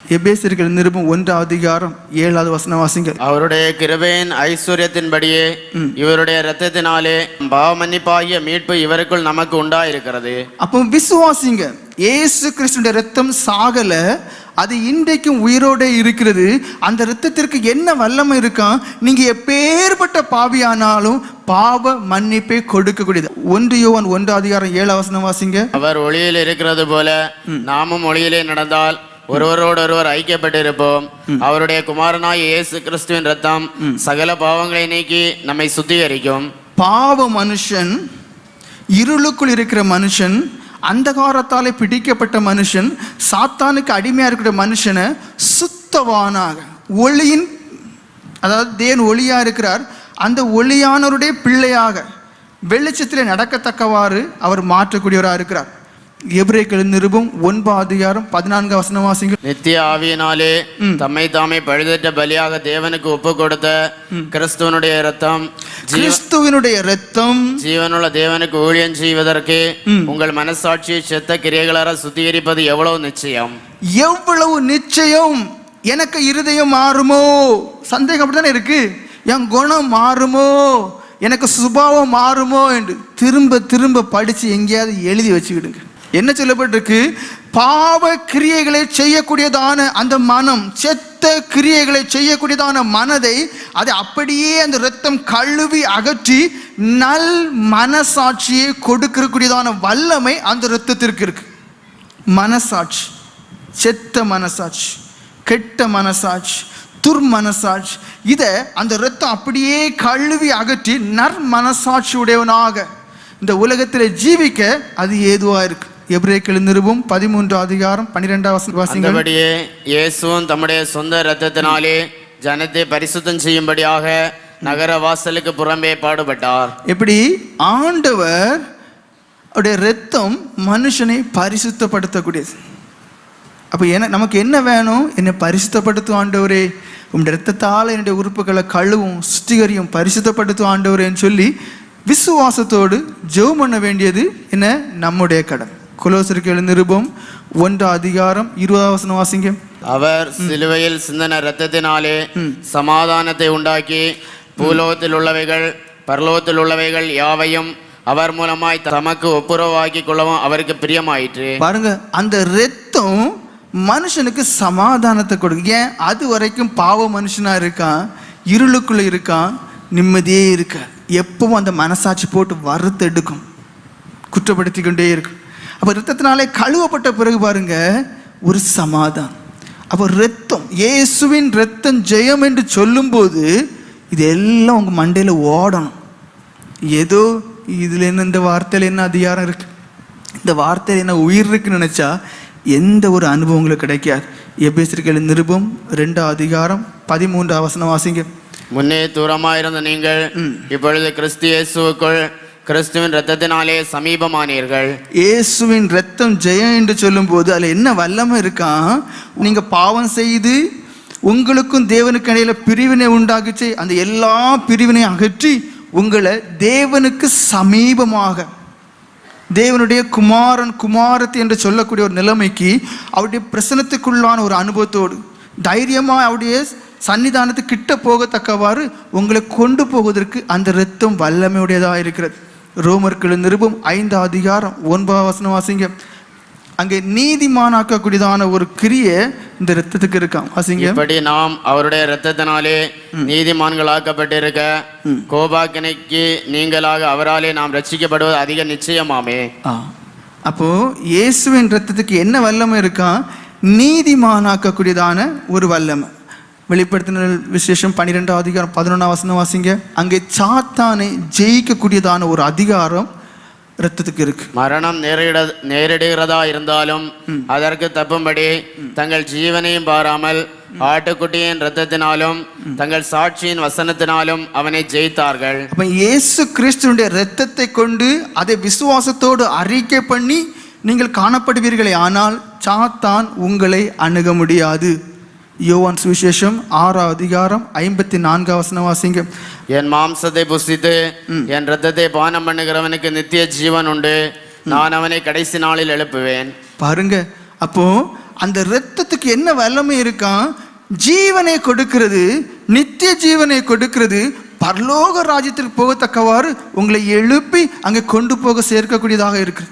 எபேசியர்கள் நிருபம் 1:7 வசனம் வாசிங்க. அவருடைய கிருபையின் ஐஸ்வர்யத்தின்படியே இவருடைய இரத்தத்தினாலே பாவ மன்னிப்பாகிய மீட்பு இவருக்குள் நமக்கு உண்டாயிருக்கிறது. அப்போ விசுவாசிங்க, இயேசு கிறிஸ்துடைய ரத்தம் சாகல, அது இன்றைக்கும் உயிரோட இருக்கிறது. அந்த இரத்தத்திற்கு என்ன வல்லமை இருக்கா? நீங்க எப்பேற்பட்ட பாவியானாலும் பாவ மன்னிப்பை கொடுக்கக்கூடியது. 1 யோவான் 1:7 வாசிங்க. அவர் ஒளியில் இருக்கிறது போல நாமும் ஒளியிலே நடந்தால் ஒருவரோடொருவர் ஐக்கியப்பட்டிருப்போம். அவருடைய குமாரனாய் இயேசு கிறிஸ்துவின் ரத்தம் சகல பாவங்களை நீக்கி நம்மை சுத்திகரிக்கும். பாவ மனுஷன், இருளுக்குள் இருக்கிற மனுஷன், அந்தகாரத்தாலே பிடிக்கப்பட்ட மனுஷன், சாத்தானுக்கு அடிமையா இருக்கிற மனுஷனை சுத்தவானாக, ஒளியின், அதாவது தேவன் ஒளியா இருக்கிறார், அந்த ஒளியானவருடைய பிள்ளையாக வெளிச்சத்தில் நடக்கத்தக்கவாறு அவர் மாற்றக்கூடியவராக இருக்கிறார். எபிரேயர்கள் நிருபம் 9:14 வாசிங்க. நித்திய ஆவியினாலே தம்மை தாமே பழுதற்ற பலியாக தேவனுக்கு ஒப்பு கொடுத்த கிறிஸ்துவனுடைய இரத்தம், கிறிஸ்துவினுடைய இரத்தம் ஜீவனுள்ள தேவனுக்கு ஊழியம் செய்வதற்கு உங்கள் மனசாட்சியை செத்த கிரியைகளார சுத்திகரிப்பது எவ்வளவு நிச்சயம், எவ்வளவு நிச்சயம். எனக்கு இருதயம் மாறுமோ? சந்தேகம் அப்படித்தானே இருக்கு. என் குணம் மாறுமோ, எனக்கு சுபாவம் மாறுமோ என்று திரும்ப திரும்ப படிச்சு எங்கேயாவது எழுதி வச்சுக்கிடுங்க. என்ன சொல்லப்பட்டிருக்கு? பாவ கிரியைகளை செய்யக்கூடியதான அந்த மனம், செத்த கிரியைகளை செய்யக்கூடியதான மனதை அதை அப்படியே அந்த இரத்தம் கழுவி அகற்றி நல் மனசாட்சியை கொடுக்கக்கூடியதான வல்லமை அந்த இரத்தத்திற்கு இருக்கு. மனசாட்சி, செத்த மனசாட்சி, கெட்ட மனசாட்சி, துர்மனசாட்சி, இதை அந்த இரத்தம் அப்படியே கழுவி அகற்றி நற்மனசாட்சி உடையவனாக இந்த உலகத்தில் ஜீவிக்க அது ஏதுவா இருக்கு. எபிரேயர்கள் நிருபம் 13:12 வாசிங்க. அந்தபடியே இயேசுவும் தம்முடைய சொந்த இரத்தத்தினாலே ஜனத்தை பரிசுத்தம் செய்யும்படியாக நகர வாசலுக்கு புறம்பே பாடுபட்டார். எப்படி? ஆண்டவர் அவருடைய இரத்தம் மனுஷனை பரிசுத்தப்படுத்தக்கூடியது. அப்போ நமக்கு என்ன வேணும்? என்னை பரிசுத்தப்படுத்தும் ஆண்டவரே, உங்களுடைய இரத்தத்தால் என்னுடைய உறுப்புகளை கழுவும், சுத்திகரியும், பரிசுத்தப்படுத்தும் ஆண்டவரேன்னு சொல்லி விசுவாசத்தோடு ஜெபம் பண்ண வேண்டியது என்ன? நம்முடைய கடன். கொலோசர்கள் நிருபம் 1:20 வாசிங்க. அவர் சிலுவையில் சிந்தின இரத்தத்தினாலே சமாதானத்தை உண்டாக்கி பூலோகத்தில் உள்ளவைகள் பரலோகத்தில் உள்ளவைகள் யாவையும் அவர் மூலமாய் தமக்கு ஒப்புரவாக்கி கொள்ளவும் அவருக்கு பிரியமாயிற்று. பாருங்க, அந்த இரத்தம் மனுஷனுக்கு சமாதானத்தை கொடுக்க. ஏன்? அது வரைக்கும் பாவ மனுஷனா இருக்கான், இருளுக்குள்ள இருக்கான், நிம்மதியே இருக்க, எப்பவும் அந்த மனசாட்சி போட்டு வறுத்து எடுக்கும், குற்றப்படுத்தி கொண்டே இருக்கும். அப்போ இரத்தத்தினாலே கழுவப்பட்ட பிறகு பாருங்க ஒரு சமாதானம். அப்போ இரத்தம், இயேசுவின் இரத்தம் ஜெயம் என்று சொல்லும்போது இது எல்லாம் உங்க மண்டையில ஓடணும். ஏதோ இதுல என்ன, இந்த வார்த்தையில என்ன அதிகாரம் இருக்கு, இந்த வார்த்தையில என்ன உயிர் இருக்குன்னு நினைச்சா எந்த ஒரு அனுபவம் உங்களுக்கு கிடைக்காது. எபேசியர்கள் நிருபம் 2:13 வாசிங்க. முன்னே தூரமாயிருந்த நீங்கள் இப்பொழுது கிறிஸ்து இயேசுவுக்குள் கிறிஸ்துவின் இரத்தத்தினாலே சமீபமானீர்கள். இயேசுவின் இரத்தம் ஜெயம் என்று சொல்லும் போது அதுல என்ன வல்லமை இருக்கா? நீங்க பாவம் செய்து உங்களுக்கும் தேவனுக்கு இடையில பிரிவினை உண்டாகிச்சு, அந்த எல்லா பிரிவினையும் அகற்றி உங்களை தேவனுக்கு சமீபமாக, தேவனுடைய குமாரன் குமாரத்தி என்று சொல்லக்கூடிய ஒரு நிலைமைக்கு, அவருடைய பிரசனத்துக்குள்ளான ஒரு அனுபவத்தோடு தைரியமாக அவருடைய சன்னிதானத்து கிட்ட போகத்தக்கவாறு உங்களை கொண்டு போவதற்கு அந்த இரத்தம் வல்லமையுடையதாக இருக்கிறது. ரோமர்கள் நிருபம் 5:9 வாசிங்க. அங்கே நீதிமானாக்கக்கூடியதான ஒரு கிரியை இந்த இரத்தத்துக்கு இருக்காம். வாசிங்க. இப்படி நாம் அவருடைய இரத்தத்தினாலே நீதிமான்களாக்கப்பட்டிருக்க கோபாக்கினைக்கு நீங்களாக அவராலே நாம் ரட்சிக்கப்படுவது அதிக நிச்சயமாமே. அப்போ இயேசுவின் இரத்தத்துக்கு என்ன வல்லமை இருக்கா? நீதிமானாக்கக்கூடியதான ஒரு வல்லமை. வெளிப்படுத்தின விசேஷம் 12:11 வாசிங்க. அங்கே சாத்தானை ஜெயிக்கக்கூடியதான ஒரு அதிகாரம் இரத்தத்துக்கு இருக்கு. மரணம் நேரிடுகிறதா இருந்தாலும் அதற்கு தப்பும்படி தங்கள் ஜீவனையும் பாராமல் ஆட்டுக்குட்டியின் இரத்தத்தினாலும் தங்கள் சாட்சியின் வசனத்தினாலும் அவனை ஜெயித்தார்கள். அப்ப இயேசு கிறிஸ்துவினுடைய இரத்தத்தை கொண்டு அதை விசுவாசத்தோடு அறிக்கை பண்ணி நீங்கள் காணப்படுவீர்களே, ஆனால் சாத்தான் உங்களை அணுக முடியாது. யோவான் சுவிசேஷம் 6:54 வாசிங்க. என் மாம்சத்தை புசித்து என் இரத்தத்தை பானம் பண்ணுகிறவனுக்கு நித்திய ஜீவன் உண்டு, நான் அவனை கடைசி நாளில் எழுப்புவேன். பாருங்க, அப்போ அந்த இரத்தத்துக்கு என்ன வல்லமை இருக்கான்? ஜீவனை கொடுக்கிறது, நித்திய ஜீவனை கொடுக்கிறது, பரலோக ராஜ்யத்திற்கு போகத்தக்கவாறு உங்களை எழுப்பி அங்கே கொண்டு போக சேர்க்கக்கூடியதாக இருக்குது.